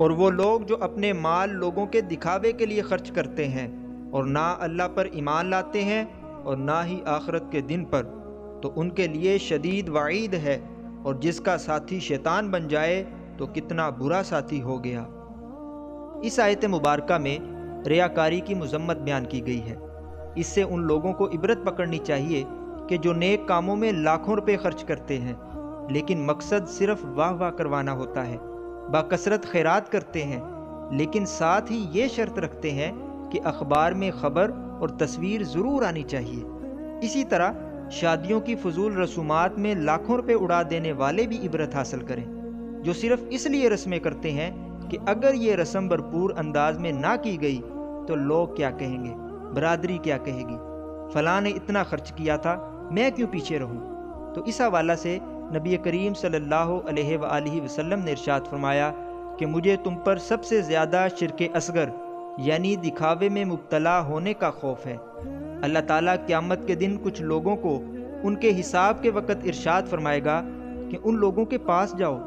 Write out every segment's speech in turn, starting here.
اور وہ لوگ جو اپنے مال لوگوں کے دکھاوے کے لیے خرچ کرتے ہیں اور نہ اللہ پر ایمان لاتے ہیں اور نہ ہی آخرت کے دن پر، تو ان کے لیے شدید وعید ہے، اور جس کا ساتھی شیطان بن جائے تو کتنا برا ساتھی ہو گیا۔ اس آیت مبارکہ میں ریاکاری کی مذمت بیان کی گئی ہے۔ اس سے ان لوگوں کو عبرت پکڑنی چاہیے کہ جو نیک کاموں میں لاکھوں روپے خرچ کرتے ہیں، لیکن مقصد صرف واہ واہ کروانا ہوتا ہے، باکثرت خیرات کرتے ہیں، لیکن ساتھ ہی یہ شرط رکھتے ہیں کہ اخبار میں خبر اور تصویر ضرور آنی چاہیے۔ اسی طرح شادیوں کی فضول رسومات میں لاکھوں روپے اڑا دینے والے بھی عبرت حاصل کریں، جو صرف اس لیے رسمیں کرتے ہیں کہ اگر یہ رسم بھرپور انداز میں نہ کی گئی تو لوگ کیا کہیں گے، برادری کیا کہے گی، فلاں نے اتنا خرچ کیا تھا، میں کیوں پیچھے رہوں۔ تو اس حوالہ سے نبی کریم صلی اللہ علیہ وآلہ وسلم نے ارشاد فرمایا کہ مجھے تم پر سب سے زیادہ شرک اصغر یعنی دکھاوے میں مبتلا ہونے کا خوف ہے۔ اللہ تعالیٰ قیامت کے دن کچھ لوگوں کو ان کے حساب کے وقت ارشاد فرمائے گا کہ ان لوگوں کے پاس جاؤ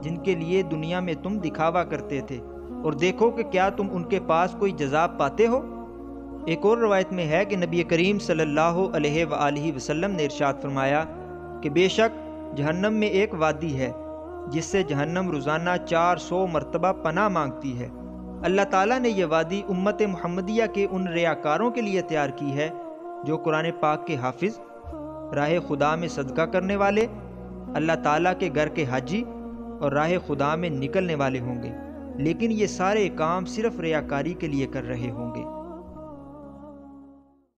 جن کے لیے دنیا میں تم دکھاوا کرتے تھے، اور دیکھو کہ کیا تم ان کے پاس کوئی جزا پاتے ہو۔ ایک اور روایت میں ہے کہ نبی کریم صلی اللہ علیہ وآلہ وسلم نے ارشاد فرمایا کہ بے شک جہنم میں ایک وادی ہے جس سے جہنم روزانہ 400 مرتبہ پناہ مانگتی ہے۔ اللہ تعالیٰ نے یہ وادی امت محمدیہ کے ان ریاکاروں کے لیے تیار کی ہے جو قرآن پاک کے حافظ، راہ خدا میں صدقہ کرنے والے، اللہ تعالیٰ کے گھر کے حاجی اور راہ خدا میں نکلنے والے ہوں گے، لیکن یہ سارے کام صرف ریاکاری کے لیے کر رہے ہوں گے۔